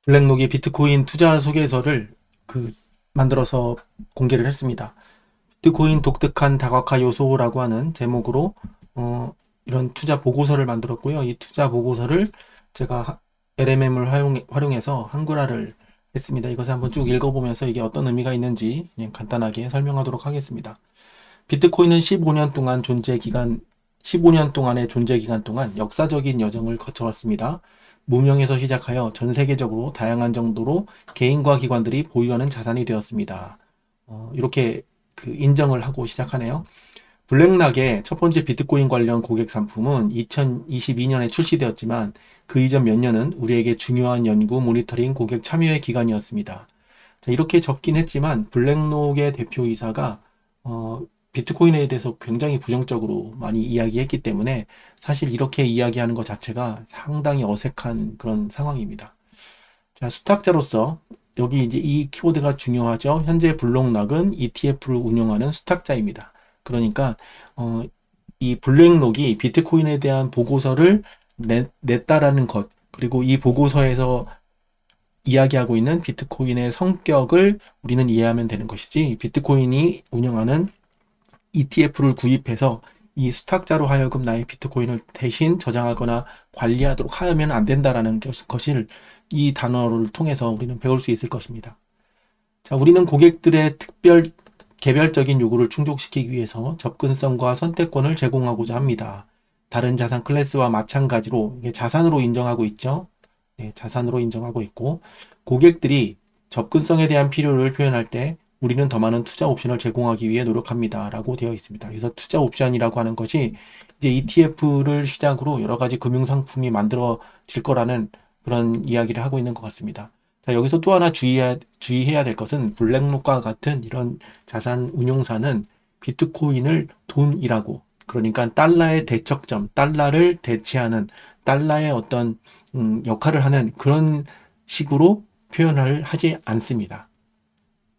블랙록이 비트코인 투자 소개서를 만들어서 공개를 했습니다. 비트코인 독특한 다각화 요소라고 하는 제목으로 이런 투자 보고서를 만들었고요. 이 투자 보고서를 제가 LMM을 활용해서 한글화를 했습니다. 이것을 한번 쭉 읽어보면서 이게 어떤 의미가 있는지 그냥 간단하게 설명하도록 하겠습니다. 비트코인은 15년 동안의 존재 기간 동안 역사적인 여정을 거쳐왔습니다. 무명에서 시작하여 전 세계적으로 다양한 정도로 개인과 기관들이 보유하는 자산이 되었습니다. 이렇게 인정을 하고 시작하네요. 블랙락의 첫 번째 비트코인 관련 고객 상품은 2022년에 출시되었지만 그 이전 몇 년은 우리에게 중요한 연구, 모니터링, 고객 참여의 기간이었습니다. 자, 이렇게 적긴 했지만 블랙록의 대표이사가 비트코인에 대해서 굉장히 부정적으로 많이 이야기했기 때문에 사실 이렇게 이야기하는 것 자체가 상당히 어색한 그런 상황입니다. 자, 수탁자로서 여기 이제 이 키워드가 중요하죠. 현재 블록락은 ETF를 운영하는 수탁자입니다. 그러니까 이 블랙록이 비트코인에 대한 보고서를 냈다라는 것, 그리고 이 보고서에서 이야기하고 있는 비트코인의 성격을 우리는 이해하면 되는 것이지, 비트코인이 운영하는 ETF를 구입해서 이 수탁자로 하여금 나의 비트코인을 대신 저장하거나 관리하도록 하면 안 된다라는 것을 이 단어를 통해서 우리는 배울 수 있을 것입니다. 자, 우리는 고객들의 개별적인 요구를 충족시키기 위해서 접근성과 선택권을 제공하고자 합니다. 다른 자산 클래스와 마찬가지로 이게 자산으로 인정하고 있죠. 네, 자산으로 인정하고 있고, 고객들이 접근성에 대한 필요를 표현할 때 우리는 더 많은 투자 옵션을 제공하기 위해 노력합니다. 라고 되어 있습니다. 그래서 투자 옵션이라고 하는 것이 이제 ETF를 시작으로 여러 가지 금융상품이 만들어질 거라는 그런 이야기를 하고 있는 것 같습니다. 자, 여기서 또 하나 주의해야 될 것은 블랙록과 같은 이런 자산 운용사는 비트코인을 돈이라고, 그러니까 달러의 대척점, 달러를 대체하는 달러의 어떤 역할을 하는 그런 식으로 표현을 하지 않습니다.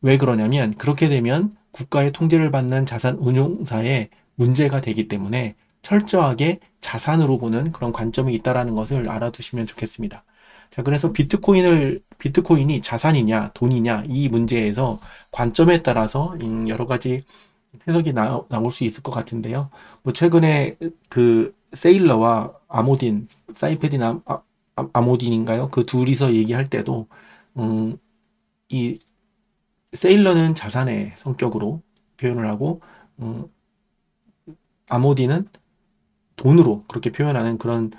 왜 그러냐면 그렇게 되면 국가의 통제를 받는 자산 운용사에 문제가 되기 때문에 철저하게 자산으로 보는 그런 관점이 있다는 것을 알아두시면 좋겠습니다. 자, 그래서 비트코인이 자산이냐 돈이냐 이 문제에서 관점에 따라서 여러 가지 해석이 나올 수 있을 것 같은데요. 뭐 최근에 세일러와 사이페딘 아모딘인가요? 그 둘이서 얘기할 때도 이 세일러는 자산의 성격으로 표현을 하고 아모디는 돈으로 그렇게 표현하는 그런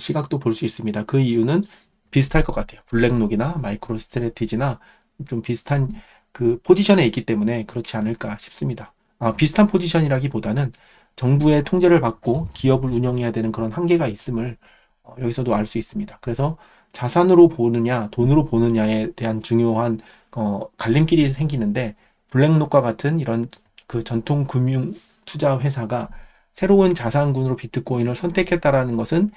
시각도 볼 수 있습니다. 그 이유는 비슷할 것 같아요. 블랙록이나 마이크로 스트래티지나 좀 비슷한 그 포지션에 있기 때문에 그렇지 않을까 싶습니다. 비슷한 포지션이라기보다는 정부의 통제를 받고 기업을 운영해야 되는 그런 한계가 있음을 여기서도 알 수 있습니다. 그래서 자산으로 보느냐 돈으로 보느냐에 대한 중요한 갈림길이 생기는데, 블랙록과 같은 이런 그 전통 금융 투자 회사가 새로운 자산군으로 비트코인을 선택했다라는 것은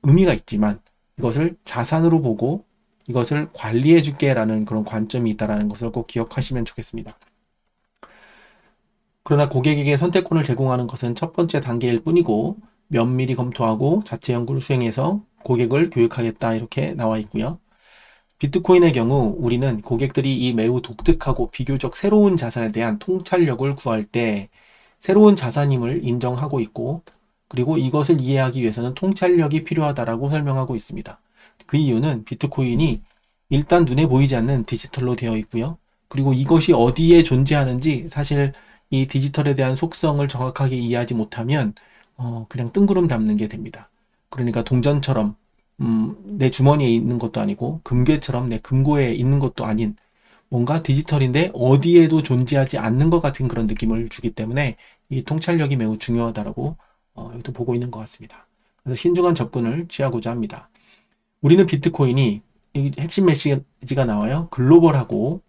의미가 있지만 이것을 자산으로 보고 이것을 관리해 줄게라는 그런 관점이 있다라는 것을 꼭 기억하시면 좋겠습니다. 그러나 고객에게 선택권을 제공하는 것은 첫 번째 단계일 뿐이고 면밀히 검토하고 자체 연구를 수행해서 고객을 교육하겠다 이렇게 나와 있고요. 비트코인의 경우 우리는 고객들이 이 매우 독특하고 비교적 새로운 자산에 대한 통찰력을 구할 때 새로운 자산임을 인정하고 있고, 그리고 이것을 이해하기 위해서는 통찰력이 필요하다라고 설명하고 있습니다. 그 이유는 비트코인이 일단 눈에 보이지 않는 디지털로 되어 있고요. 그리고 이것이 어디에 존재하는지 사실 이 디지털에 대한 속성을 정확하게 이해하지 못하면 그냥 뜬구름 잡는 게 됩니다. 그러니까 동전처럼 내 주머니에 있는 것도 아니고 금괴처럼 내 금고에 있는 것도 아닌 뭔가 디지털인데 어디에도 존재하지 않는 것 같은 그런 느낌을 주기 때문에 이 통찰력이 매우 중요하다라고 여기도 보고 있는 것 같습니다. 그래서 신중한 접근을 취하고자 합니다. 우리는 비트코인이 이 핵심 메시지가 나와요. 글로벌하고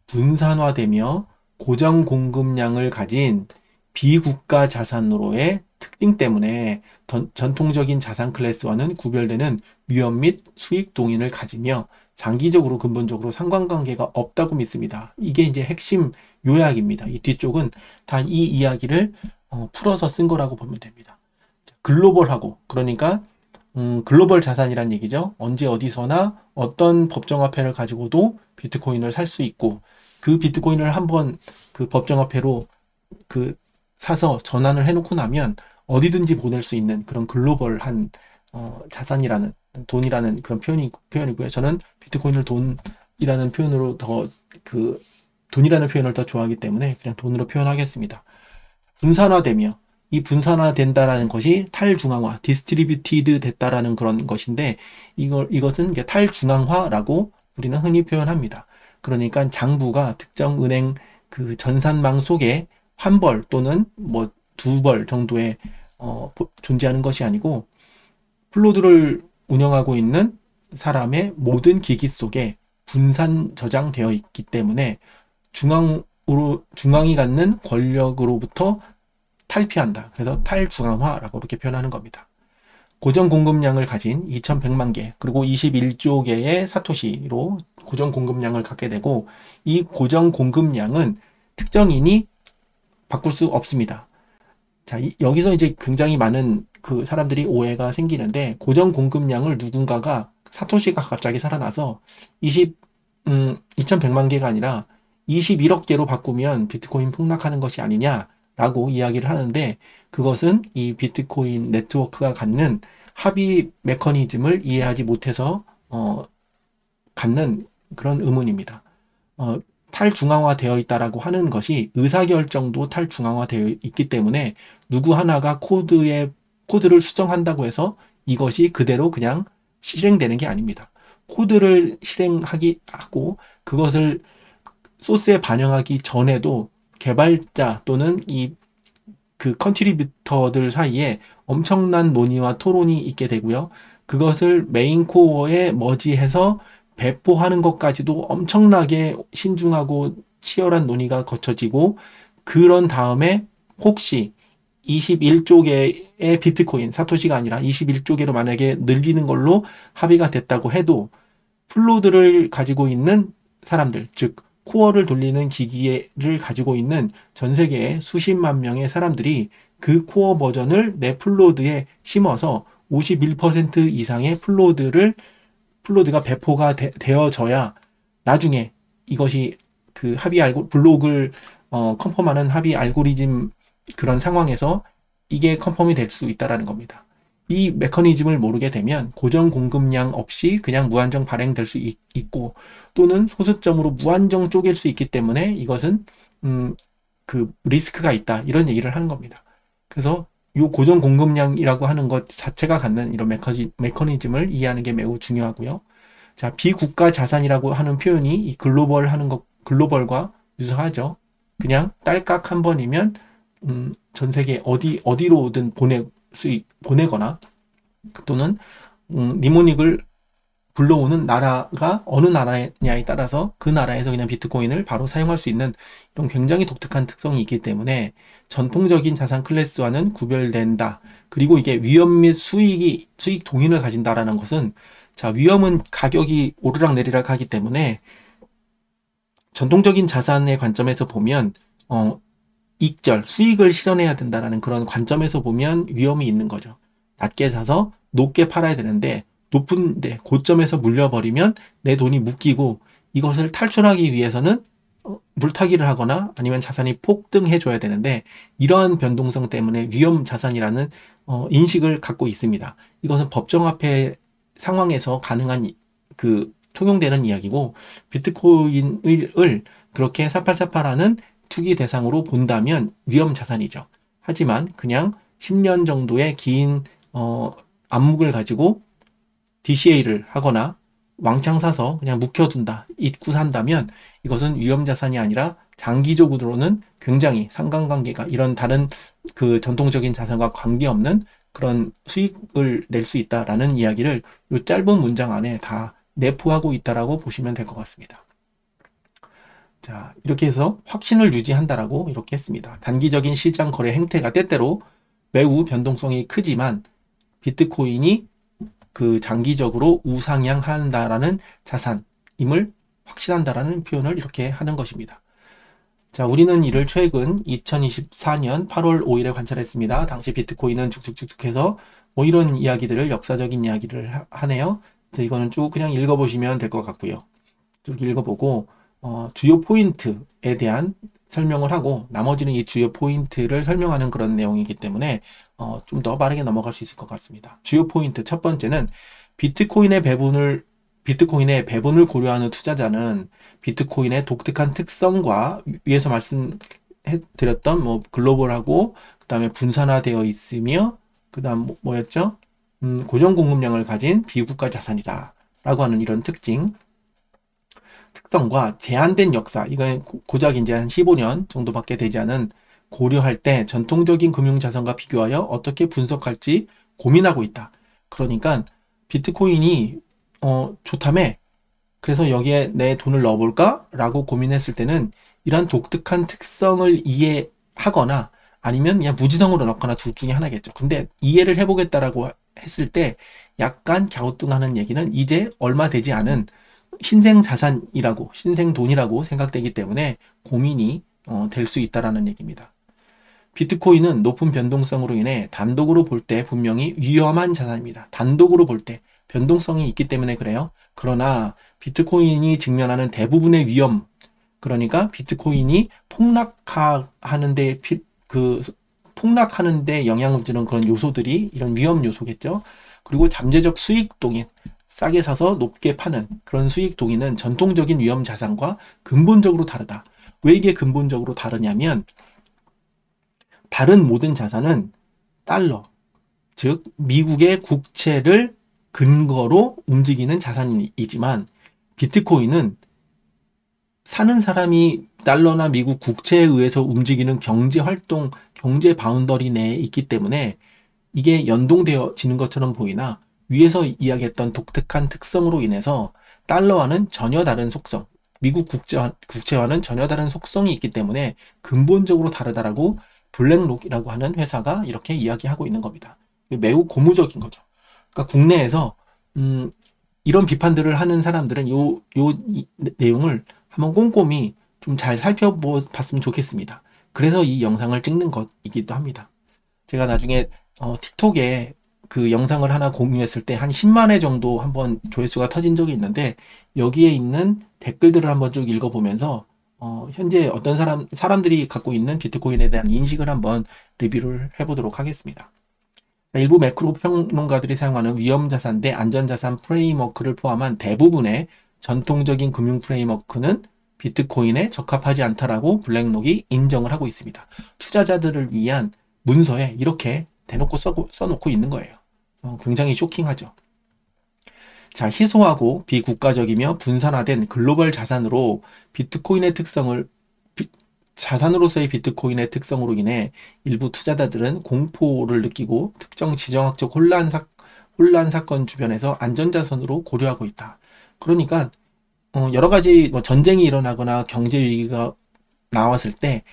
분산화되며 고정 공급량을 가진 비국가 자산으로의 특징 때문에 전통적인 자산 클래스와는 구별되는 위험 및 수익 동인을 가지며 장기적으로 근본적으로 상관관계가 없다고 믿습니다. 이게 이제 핵심 요약입니다. 이 뒤쪽은 다 이 이야기를 풀어서 쓴 거라고 보면 됩니다. 글로벌하고, 그러니까 글로벌 자산이란 얘기죠. 언제 어디서나 어떤 법정화폐를 가지고도 비트코인을 살 수 있고, 그 비트코인을 한번 그 법정화폐로 그 사서 전환을 해놓고 나면 어디든지 보낼 수 있는 그런 글로벌한 자산이라는, 돈이라는 그런 표현이고요. 저는 비트코인을 돈이라는 표현으로 돈이라는 표현을 더 좋아하기 때문에 그냥 돈으로 표현하겠습니다. 분산화되며, 이 분산화된다라는 것이 탈중앙화, 디스트리뷰티드 됐다라는 그런 것인데, 이것은 이제 탈중앙화라고 우리는 흔히 표현합니다. 그러니까 장부가 특정 은행 그 전산망 속에 한 벌 또는 뭐 두 벌 정도의 존재하는 것이 아니고, 플로드를 운영하고 있는 사람의 모든 기기 속에 분산 저장되어 있기 때문에 중앙이 갖는 권력으로부터 탈피한다. 그래서 탈중앙화라고 이렇게 표현하는 겁니다. 고정 공급량을 가진 2100만 개, 그리고 21조 개의 사토시로 고정 공급량을 갖게 되고, 이 고정 공급량은 특정인이 바꿀 수 없습니다. 자, 여기서 이제 굉장히 많은 그 사람들이 오해가 생기는데, 고정 공급량을 누군가가 사토시가 갑자기 살아나서 2100만 개가 아니라 21억 개로 바꾸면 비트코인 폭락하는 것이 아니냐라고 이야기를 하는데, 그것은 이 비트코인 네트워크가 갖는 합의 메커니즘을 이해하지 못해서 갖는 그런 의문입니다. 탈중앙화 되어 있다라고 하는 것이 의사결정도 탈중앙화 되어 있기 때문에 누구 하나가 코드를 수정한다고 해서 이것이 그대로 그냥 실행되는 게 아닙니다. 코드를 실행하고 그것을 소스에 반영하기 전에도 개발자 또는 그 컨트리뷰터들 사이에 엄청난 논의와 토론이 있게 되고요. 그것을 메인 코어에 머지해서 배포하는 것까지도 엄청나게 신중하고 치열한 논의가 거쳐지고, 그런 다음에 혹시 21조 개의 비트코인, 사토시가 아니라 21조 개로 만약에 늘리는 걸로 합의가 됐다고 해도 플로드를 가지고 있는 사람들, 즉 코어를 돌리는 기기를 가지고 있는 전 세계의 수십만 명의 사람들이 그 코어 버전을 내 플로드에 심어서 51% 이상의 플로드가 배포가 되어져야 나중에 이것이 그 블록을 컨펌하는 합의 알고리즘 그런 상황에서 이게 컨펌이 될 수 있다라는 겁니다. 이 메커니즘을 모르게 되면 고정 공급량 없이 그냥 무한정 발행될 수 있고, 또는 소수점으로 무한정 쪼갤 수 있기 때문에 이것은 그 리스크가 있다, 이런 얘기를 하는 겁니다. 그래서 이 고정 공급량이라고 하는 것 자체가 갖는 이런 메커니즘을 이해하는 게 매우 중요하고요. 자, 비국가 자산이라고 하는 표현이 이 글로벌과 유사하죠. 그냥 딸깍 한 번이면 전 세계 어디로든 보내거나, 또는 니모닉을 불러오는 나라가 어느 나라냐에 따라서 그 나라에서 그냥 비트코인을 바로 사용할 수 있는 이런 굉장히 독특한 특성이 있기 때문에 전통적인 자산 클래스와는 구별된다. 그리고 이게 위험 및 수익 동인을 가진다라는 것은, 자, 위험은 가격이 오르락내리락 하기 때문에 전통적인 자산의 관점에서 보면 수익을 실현해야 된다라는 그런 관점에서 보면 위험이 있는 거죠. 낮게 사서 높게 팔아야 되는데, 높은데 고점에서 물려버리면 내 돈이 묶이고, 이것을 탈출하기 위해서는 물타기를 하거나 아니면 자산이 폭등해 줘야 되는데, 이러한 변동성 때문에 위험 자산이라는 인식을 갖고 있습니다. 이것은 법정화폐 상황에서 가능한 통용되는 이야기고, 비트코인을 그렇게 사팔사팔하는 투기 대상으로 본다면 위험 자산이죠. 하지만 그냥 10년 정도의 긴 암묵을 가지고 DCA를 하거나 왕창 사서 그냥 묵혀둔다, 잊고 산다면 이것은 위험 자산이 아니라 장기적으로는 굉장히 상관관계가, 이런 다른 그 전통적인 자산과 관계없는 그런 수익을 낼 수 있다라는 이야기를 이 짧은 문장 안에 다 내포하고 있다라고 보시면 될 것 같습니다. 자, 이렇게 해서 확신을 유지한다라고 이렇게 했습니다. 단기적인 시장 거래 행태가 때때로 매우 변동성이 크지만 비트코인이 그 장기적으로 우상향한다라는 자산임을 확신한다라는 표현을 이렇게 하는 것입니다. 자, 우리는 이를 최근 2024년 8월 5일에 관찰했습니다. 당시 비트코인은 쭉쭉쭉쭉 해서 뭐 이런 이야기들을 역사적인 이야기를 하네요. 그래서 이거는 쭉 그냥 읽어보시면 될 것 같고요. 쭉 읽어보고 주요 포인트에 대한 설명을 하고 나머지는 이 주요 포인트를 설명하는 그런 내용이기 때문에 좀 더 빠르게 넘어갈 수 있을 것 같습니다. 주요 포인트 첫 번째는 비트코인의 배분을 고려하는 투자자는 비트코인의 독특한 특성과 위에서 말씀드렸던 뭐 글로벌하고 그다음에 분산화되어 있으며 그다음 뭐였죠? 고정 공급량을 가진 비국가 자산이다 라고 하는 이런 특성과 제한된 역사, 이건 고작 이제 한 15년 정도밖에 되지 않은 고려할 때 전통적인 금융자산과 비교하여 어떻게 분석할지 고민하고 있다. 그러니까 비트코인이 좋다며 그래서 여기에 내 돈을 넣어볼까? 라고 고민했을 때는 이러한 독특한 특성을 이해하거나 아니면 그냥 무지성으로 넣거나 둘 중에 하나겠죠. 근데 이해를 해보겠다라고 했을 때 약간 갸우뚱하는 얘기는 이제 얼마 되지 않은 신생 자산이라고, 신생 돈이라고 생각되기 때문에 고민이 될 수 있다라는 얘기입니다. 비트코인은 높은 변동성으로 인해 단독으로 볼 때 분명히 위험한 자산입니다. 단독으로 볼 때 변동성이 있기 때문에 그래요. 그러나 비트코인이 직면하는 대부분의 위험, 그러니까 비트코인이 폭락하는데 영향을 주는 그런 요소들이 이런 위험 요소겠죠. 그리고 잠재적 수익 동인, 싸게 사서 높게 파는 그런 수익 동인은 전통적인 위험 자산과 근본적으로 다르다. 왜 이게 근본적으로 다르냐면 다른 모든 자산은 달러, 즉 미국의 국채를 근거로 움직이는 자산이지만 비트코인은 사는 사람이 달러나 미국 국채에 의해서 움직이는 경제 활동, 경제 바운더리 내에 있기 때문에 이게 연동되어지는 것처럼 보이나 위에서 이야기했던 독특한 특성으로 인해서 달러와는 전혀 다른 속성, 미국 국채와는 전혀 다른 속성이 있기 때문에 근본적으로 다르다라고 블랙록이라고 하는 회사가 이렇게 이야기하고 있는 겁니다. 매우 고무적인 거죠. 그러니까 국내에서 이런 비판들을 하는 사람들은 이 내용을 한번 꼼꼼히 좀 잘 살펴봤으면 좋겠습니다. 그래서 이 영상을 찍는 것이기도 합니다. 제가 나중에 틱톡에 그 영상을 하나 공유했을 때 한 10만 회 정도 한번 조회수가 터진 적이 있는데 여기에 있는 댓글들을 한번 쭉 읽어보면서 현재 어떤 사람들이 갖고 있는 비트코인에 대한 인식을 한번 리뷰를 해보도록 하겠습니다. 일부 매크로 평론가들이 사용하는 위험자산 대 안전자산 프레임워크를 포함한 대부분의 전통적인 금융 프레임워크는 비트코인에 적합하지 않다라고 블랙록이 인정을 하고 있습니다. 투자자들을 위한 문서에 이렇게 대놓고 써놓고 있는 거예요. 굉장히 쇼킹하죠. 자, 희소하고 비국가적이며 분산화된 글로벌 자산으로 자산으로서의 비트코인의 특성으로 인해 일부 투자자들은 공포를 느끼고 특정 지정학적 혼란 사건 주변에서 안전자산으로 고려하고 있다. 그러니까 여러 가지 뭐 전쟁이 일어나거나 경제 위기가 나왔을 때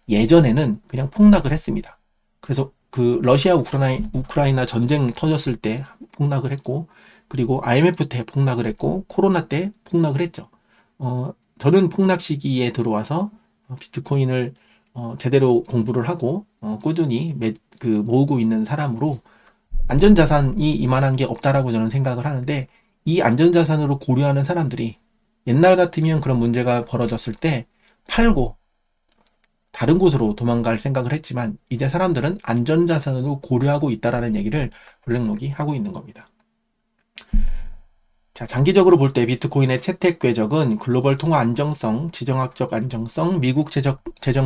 예전에는 그냥 폭락을 했습니다. 그래서 그 러시아 우크라이나 전쟁 터졌을 때 폭락을 했고 그리고 IMF 때 폭락을 했고 코로나 때 폭락을 했죠. 저는 폭락 시기에 들어와서 비트코인을 제대로 공부를 하고 꾸준히 모으고 있는 사람으로 안전자산이 이만한 게 없다라고 저는 생각을 하는데 이 안전자산으로 고려하는 사람들이 옛날 같으면 그런 문제가 벌어졌을 때 팔고 다른 곳으로 도망갈 생각을 했지만 이제 사람들은 안전자산으로 고려하고 있다라는 얘기를 블랙록이 하고 있는 겁니다. 자, 장기적으로 볼 때 비트코인의 채택 궤적은 글로벌 통화 안정성, 지정학적 안정성, 미국 재정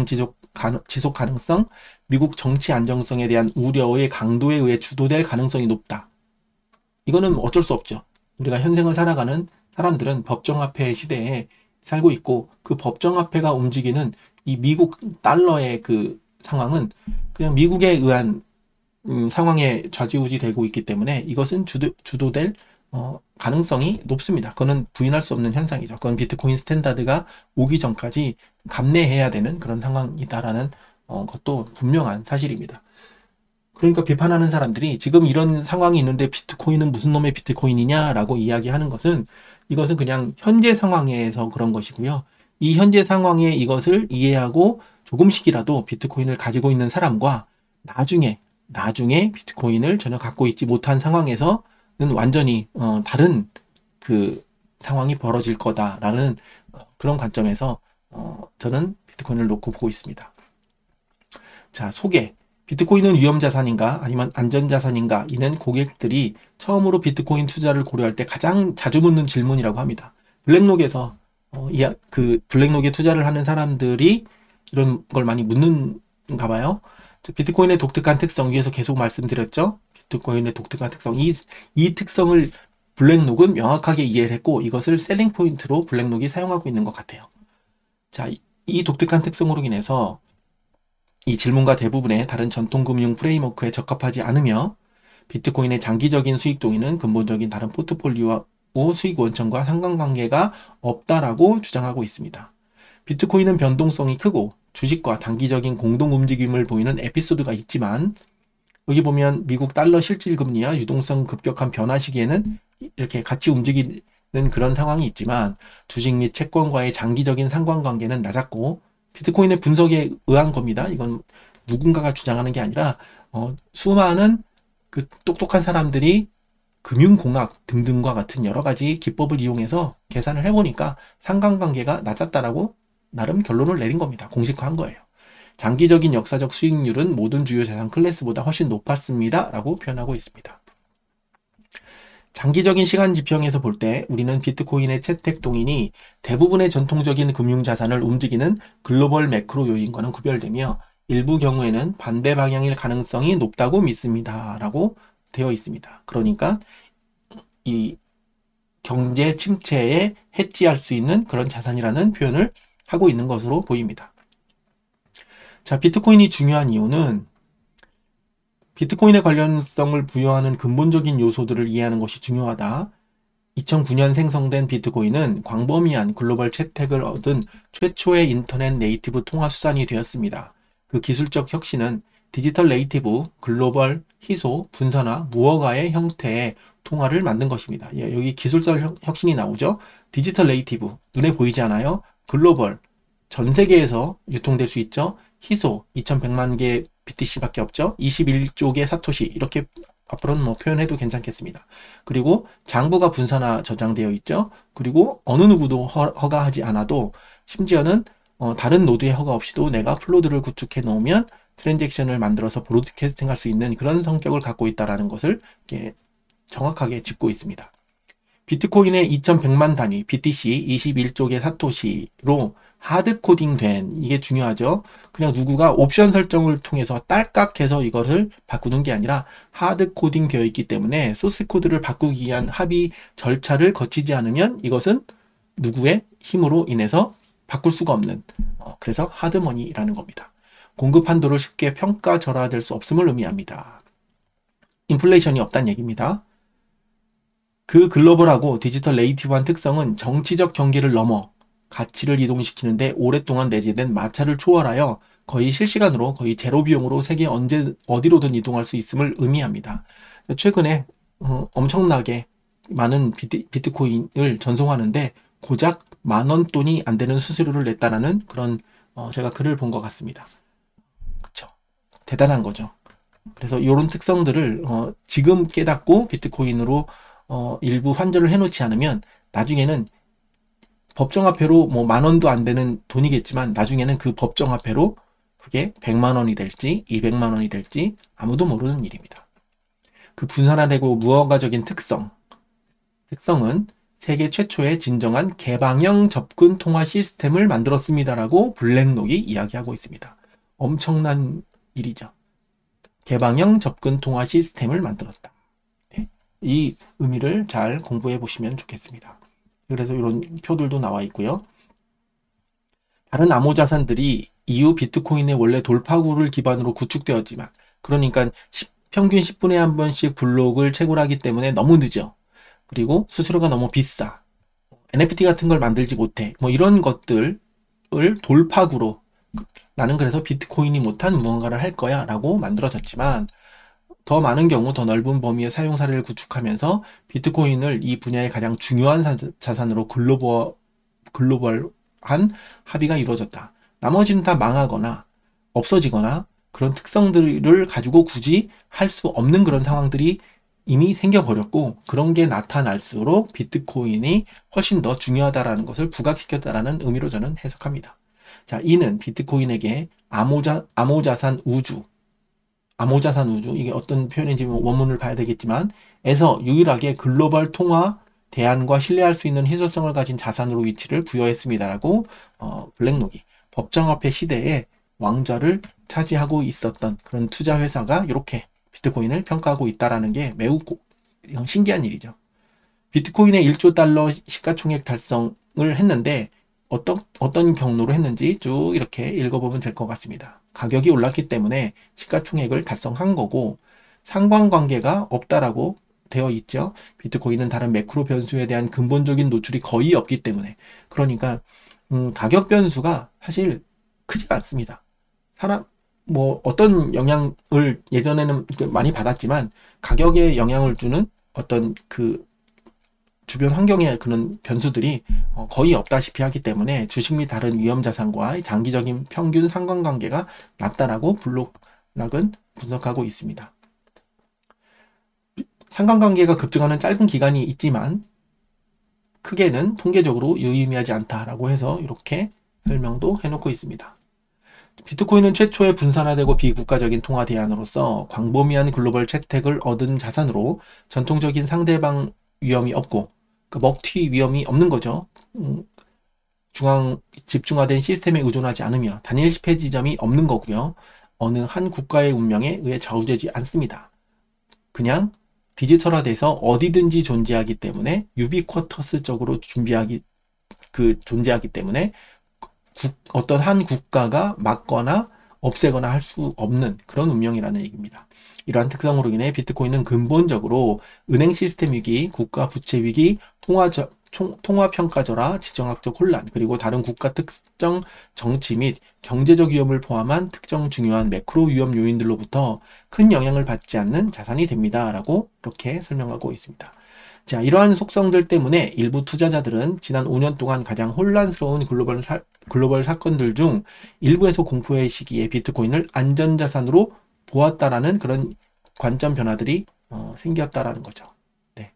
지속 가능성, 미국 정치 안정성에 대한 우려의 강도에 의해 주도될 가능성이 높다. 이거는 어쩔 수 없죠. 우리가 현생을 살아가는 사람들은 법정화폐 시대에 살고 있고 그 법정화폐가 움직이는 이 미국 달러의 그 상황은 그냥 미국에 의한 상황에 좌지우지 되고 있기 때문에 이것은 주도될 가능성이 높습니다. 그거는 부인할 수 없는 현상이죠. 그건 비트코인 스탠다드가 오기 전까지 감내해야 되는 그런 상황이다라는 것도 분명한 사실입니다. 그러니까 비판하는 사람들이 지금 이런 상황이 있는데 비트코인은 무슨 놈의 비트코인이냐라고 이야기하는 것은 이것은 그냥 현재 상황에서 그런 것이고요. 이 현재 상황에 이것을 이해하고 조금씩이라도 비트코인을 가지고 있는 사람과 나중에 나중에 비트코인을 전혀 갖고 있지 못한 상황에서는 완전히 다른 그 상황이 벌어질 거다라는 그런 관점에서 저는 비트코인을 놓고 보고 있습니다. 자, 소개. 비트코인은 위험자산인가 아니면 안전자산인가? 이는 고객들이 처음으로 비트코인 투자를 고려할 때 가장 자주 묻는 질문이라고 합니다. 블랙록에서 블랙록에 투자를 하는 사람들이 이런 걸 많이 묻는가 봐요. 비트코인의 독특한 특성, 위에서 계속 말씀드렸죠. 비트코인의 독특한 특성, 이 특성을 블랙록은 명확하게 이해를 했고 이것을 셀링 포인트로 블랙록이 사용하고 있는 것 같아요. 자, 이 독특한 특성으로 인해서 이 질문과 대부분의 다른 전통금융 프레임워크에 적합하지 않으며 비트코인의 장기적인 수익 동의는 근본적인 다른 포트폴리오 수익 원천과 상관관계가 없다라고 주장하고 있습니다. 비트코인은 변동성이 크고 주식과 단기적인 공동 움직임을 보이는 에피소드가 있지만 여기 보면 미국 달러 실질 금리와 유동성 급격한 변화 시기에는 이렇게 같이 움직이는 그런 상황이 있지만 주식 및 채권과의 장기적인 상관관계는 낮았고 비트코인의 분석에 의한 겁니다. 이건 누군가가 주장하는 게 아니라 수많은 그 똑똑한 사람들이 금융공학 등등과 같은 여러 가지 기법을 이용해서 계산을 해보니까 상관관계가 낮았다라고 나름 결론을 내린 겁니다. 공식화한 거예요. 장기적인 역사적 수익률은 모든 주요 자산 클래스보다 훨씬 높았습니다. 라고 표현하고 있습니다. 장기적인 시간 지평에서 볼 때 우리는 비트코인의 채택 동인이 대부분의 전통적인 금융자산을 움직이는 글로벌 매크로 요인과는 구별되며 일부 경우에는 반대 방향일 가능성이 높다고 믿습니다. 라고 되어 있습니다. 그러니까 이 경제 침체에 해지할 수 있는 그런 자산이라는 표현을 하고 있는 것으로 보입니다. 자, 비트코인이 중요한 이유는 비트코인의 관련성을 부여하는 근본적인 요소들을 이해하는 것이 중요하다. 2009년 생성된 비트코인은 광범위한 글로벌 채택을 얻은 최초의 인터넷 네이티브 통화 수단이 되었습니다. 그 기술적 혁신은 디지털 네이티브, 글로벌, 희소, 분산화, 무허가의 형태의 통화를 만든 것입니다. 여기 기술적 혁신이 나오죠. 디지털 네이티브, 눈에 보이지 않아요. 글로벌, 전 세계에서 유통될 수 있죠. 희소, 2100만 개 BTC밖에 없죠. 21쪽의 사토시, 이렇게 앞으로는 뭐 표현해도 괜찮겠습니다. 그리고 장부가 분산화 저장되어 있죠. 그리고 어느 누구도 허가하지 않아도 심지어는 다른 노드의 허가 없이도 내가 플로드를 구축해 놓으면 트랜잭션을 만들어서 브로드캐스팅 할 수 있는 그런 성격을 갖고 있다는 것을 정확하게 짚고 있습니다. 비트코인의 2100만 단위 BTC 21쪽의 사토시로 하드코딩된, 이게 중요하죠. 그냥 누구가 옵션 설정을 통해서 딸깍해서 이거를 바꾸는 게 아니라 하드코딩 되어 있기 때문에 소스코드를 바꾸기 위한 합의 절차를 거치지 않으면 이것은 누구의 힘으로 인해서 바꿀 수가 없는, 그래서 하드머니라는 겁니다. 공급 한도를 쉽게 평가절하될 수 없음을 의미합니다. 인플레이션이 없다는 얘기입니다. 그 글로벌하고 디지털 네이티브한 특성은 정치적 경계를 넘어 가치를 이동시키는데 오랫동안 내재된 마찰을 초월하여 거의 실시간으로, 거의 제로 비용으로 세계 어디로든 이동할 수 있음을 의미합니다. 최근에 엄청나게 많은 비트코인을 전송하는데 고작 10,000원 돈이 안 되는 수수료를 냈다라는 그런 제가 글을 본 것 같습니다. 그쵸? 대단한 거죠. 그래서 이런 특성들을 지금 깨닫고 비트코인으로 일부 환전을 해놓지 않으면 나중에는 법정화폐로 뭐 10,000원도 안 되는 돈이겠지만 나중에는 그 법정화폐로 그게 100만 원이 될지 200만 원이 될지 아무도 모르는 일입니다. 그 분산화되고 무허가적인 특성은 세계 최초의 진정한 개방형 접근 통화 시스템을 만들었습니다라고 블랙록이 이야기하고 있습니다. 엄청난 일이죠. 개방형 접근 통화 시스템을 만들었다. 네. 이 의미를 잘 공부해 보시면 좋겠습니다. 그래서 이런 표들도 나와 있고요. 다른 암호자산들이 이후 비트코인의 원래 돌파구를 기반으로 구축되었지만, 그러니까 평균 10분에 한 번씩 블록을 채굴하기 때문에 너무 늦어. 그리고 수수료가 너무 비싸. NFT 같은 걸 만들지 못해. 뭐 이런 것들을 돌파구로, 나는 그래서 비트코인이 못한 무언가를 할 거야 라고 만들어졌지만, 더 많은 경우 더 넓은 범위의 사용 사례를 구축하면서 비트코인을 이 분야의 가장 중요한 자산으로 글로벌한 합의가 이루어졌다. 나머지는 다 망하거나 없어지거나 그런 특성들을 가지고 굳이 할 수 없는 그런 상황들이 이미 생겨버렸고, 그런 게 나타날수록 비트코인이 훨씬 더 중요하다라는 것을 부각시켰다라는 의미로 저는 해석합니다. 자, 이는 비트코인에게 암호자산 우주, 이게 어떤 표현인지 원문을 봐야 되겠지만, 에서 유일하게 글로벌 통화, 대안과 신뢰할 수 있는 희소성을 가진 자산으로 위치를 부여했습니다라고 블랙록이 법정화폐 시대에 왕좌를 차지하고 있었던 그런 투자 회사가 이렇게 비트코인을 평가하고 있다라는 게 매우 신기한 일이죠. 비트코인의 1조 달러 시가총액 달성을 했는데 어떤 경로로 했는지 쭉 이렇게 읽어보면 될 것 같습니다. 가격이 올랐기 때문에 시가총액을 달성한 거고, 상관관계가 없다라고 되어 있죠. 비트코인은 다른 매크로 변수에 대한 근본적인 노출이 거의 없기 때문에. 그러니까 가격 변수가 사실 크지가 않습니다. 어떤 영향을 예전에는 많이 받았지만, 가격에 영향을 주는 어떤 그 주변 환경의 그런 변수들이 거의 없다시피 하기 때문에 주식 및 다른 위험자산과 장기적인 평균 상관관계가 낮다라고 블록락은 분석하고 있습니다. 상관관계가 급증하는 짧은 기간이 있지만 크게는 통계적으로 유의미하지 않다라고 해서 이렇게 설명도 해놓고 있습니다. 비트코인은 최초의 분산화되고 비국가적인 통화 대안으로서 광범위한 글로벌 채택을 얻은 자산으로 전통적인 상대방 위험이 없고, 먹튀 위험이 없는 거죠. 집중화된 시스템에 의존하지 않으며 단일 실패 지점이 없는 거고요. 어느 한 국가의 운명에 의해 좌우되지 않습니다. 그냥 디지털화돼서 어디든지 존재하기 때문에 유비쿼터스적으로 존재하기 때문에 어떤 한 국가가 막거나 없애거나 할 수 없는 그런 운명이라는 얘기입니다. 이러한 특성으로 인해 비트코인은 근본적으로 은행 시스템 위기, 국가 부채 위기, 통화 평가절하, 지정학적 혼란, 그리고 다른 국가 특정 정치 및 경제적 위험을 포함한 특정 중요한 매크로 위험 요인들로부터 큰 영향을 받지 않는 자산이 됩니다. 라고 이렇게 설명하고 있습니다. 자, 이러한 속성들 때문에 일부 투자자들은 지난 5년 동안 가장 혼란스러운 글로벌 사건들 중 일부에서 공포의 시기에 비트코인을 안전자산으로 보았다라는 그런 관점 변화들이 생겼다라는 거죠. 네.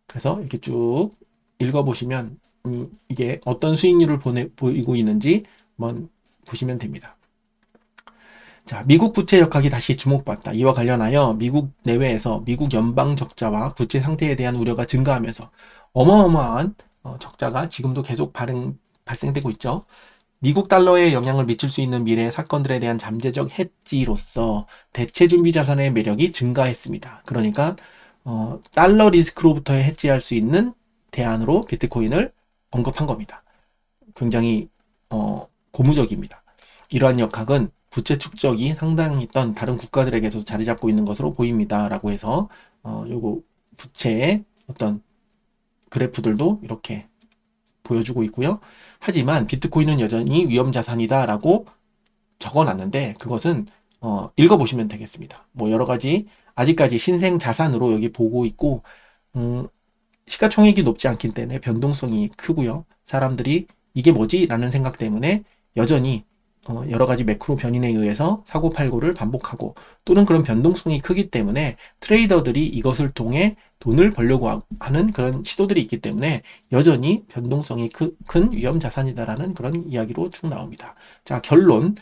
그래서 이렇게 쭉 읽어보시면 이게 어떤 수익률을 보이고 있는지 한번 보시면 됩니다. 자, 미국 부채 역학이 다시 주목받다. 이와 관련하여 미국 내외에서 미국 연방 적자와 부채 상태에 대한 우려가 증가하면서 어마어마한 적자가 지금도 계속 발생되고 있죠. 미국 달러에 영향을 미칠 수 있는 미래의 사건들에 대한 잠재적 해지로서 대체 준비 자산의 매력이 증가했습니다. 그러니까 달러 리스크로부터 해지할 수 있는 대안으로 비트코인을 언급한 겁니다. 굉장히 고무적입니다. 이러한 역학은 부채 축적이 상당히 있던 다른 국가들에게도 자리 잡고 있는 것으로 보입니다. 라고 해서 요거 부채의 어떤 그래프들도 이렇게 보여주고 있고요. 하지만 비트코인은 여전히 위험자산이다 라고 적어놨는데, 그것은 읽어보시면 되겠습니다. 여러가지 아직까지 신생자산으로 여기 보고 있고, 시가총액이 높지 않기 때문에 변동성이 크고요. 사람들이 이게 뭐지? 라는 생각 때문에 여전히 여러가지 매크로 변인에 의해서 사고팔고를 반복하고, 또는 그런 변동성이 크기 때문에 트레이더들이 이것을 통해 돈을 벌려고 하는 그런 시도들이 있기 때문에 여전히 변동성이 큰 위험자산이다라는 그런 이야기로 쭉 나옵니다. 자, 결론.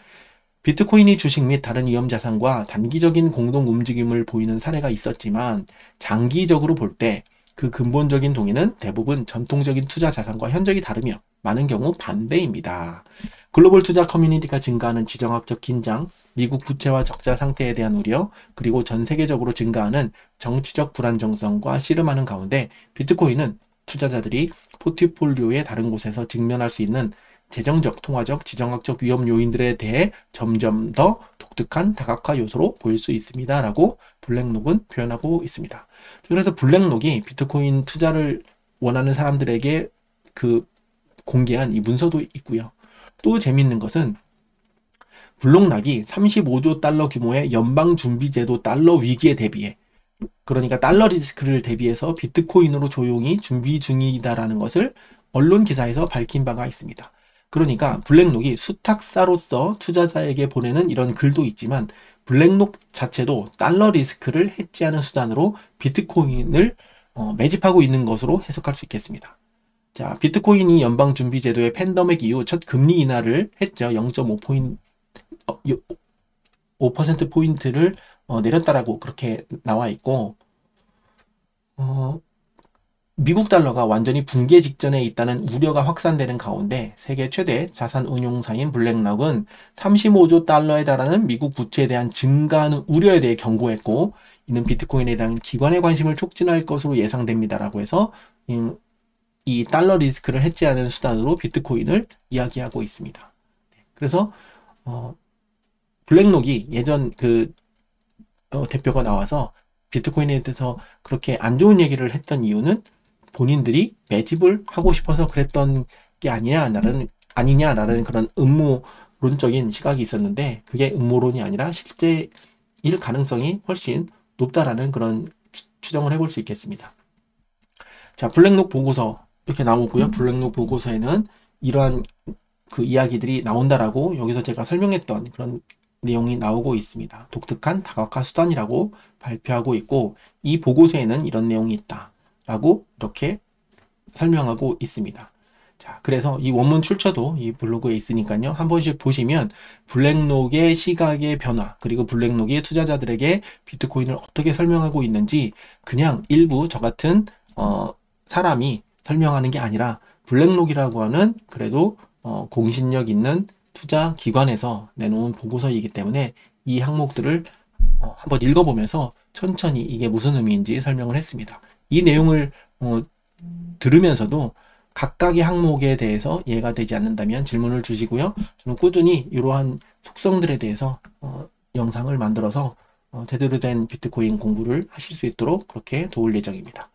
비트코인이 주식 및 다른 위험자산과 단기적인 공동 움직임을 보이는 사례가 있었지만, 장기적으로 볼 때 그 근본적인 동의는 대부분 전통적인 투자 자산과 현저히 다르며 많은 경우 반대입니다. 글로벌 투자 커뮤니티가 증가하는 지정학적 긴장, 미국 부채와 적자 상태에 대한 우려, 그리고 전 세계적으로 증가하는 정치적 불안정성과 씨름하는 가운데 비트코인은 투자자들이 포트폴리오의 다른 곳에서 직면할 수 있는 재정적, 통화적, 지정학적 위험 요인들에 대해 점점 더 독특한 다각화 요소로 보일 수 있습니다. 라고 블랙록은 표현하고 있습니다. 그래서 블랙록이 비트코인 투자를 원하는 사람들에게 공개한 이 문서도 있고요. 또 재밌는 것은 블록락이 35조 달러 규모의 연방준비제도 달러 위기에 대비해, 그러니까 달러 리스크를 대비해서 비트코인으로 조용히 준비 중이다라는 것을 언론 기사에서 밝힌 바가 있습니다. 그러니까 블랙록이 수탁사로서 투자자에게 보내는 이런 글도 있지만 블랙록 자체도 달러 리스크를 해지하는 수단으로 비트코인을 매집하고 있는 것으로 해석할 수 있겠습니다. 자, 비트코인이 연방준비제도의 팬데믹 이후 첫 금리 인하를 했죠. 0.5포인트, 5%포인트를 내렸다라고 그렇게 나와 있고, 미국 달러가 완전히 붕괴 직전에 있다는 우려가 확산되는 가운데 세계 최대 자산 운용사인 블랙록은 35조 달러에 달하는 미국 부채에 대한 증가하는 우려에 대해 경고했고, 이는 비트코인에 대한 기관의 관심을 촉진할 것으로 예상됩니다라고 해서 이 달러 리스크를 해지하는 수단으로 비트코인을 이야기하고 있습니다. 그래서 블랙록이 예전 그 대표가 나와서 비트코인에 대해서 그렇게 안 좋은 얘기를 했던 이유는 본인들이 매집을 하고 싶어서 그랬던 게 아니냐라는 그런 음모론적인 시각이 있었는데, 그게 음모론이 아니라 실제일 가능성이 훨씬 높다라는 그런 추정을 해볼 수 있겠습니다. 자, 블랙록 보고서 이렇게 나오고요. 블랙록 보고서에는 이러한 그 이야기들이 나온다라고 여기서 제가 설명했던 그런 내용이 나오고 있습니다. 독특한 다각화 수단이라고 발표하고 있고, 이 보고서에는 이런 내용이 있다라고 이렇게 설명하고 있습니다. 자, 그래서 이 원문 출처도 이 블로그에 있으니까요. 한 번씩 보시면 블랙록의 시각의 변화, 그리고 블랙록이 투자자들에게 비트코인을 어떻게 설명하고 있는지 그냥 일부 저 같은 사람이 설명하는 게 아니라 블랙록이라고 하는 그래도 공신력 있는 투자 기관에서 내놓은 보고서이기 때문에 이 항목들을 한번 읽어보면서 천천히 이게 무슨 의미인지 설명을 했습니다. 이 내용을 들으면서도 각각의 항목에 대해서 이해가 되지 않는다면 질문을 주시고요. 저는 꾸준히 이러한 속성들에 대해서 영상을 만들어서 제대로 된 비트코인 공부를 하실 수 있도록 그렇게 도울 예정입니다.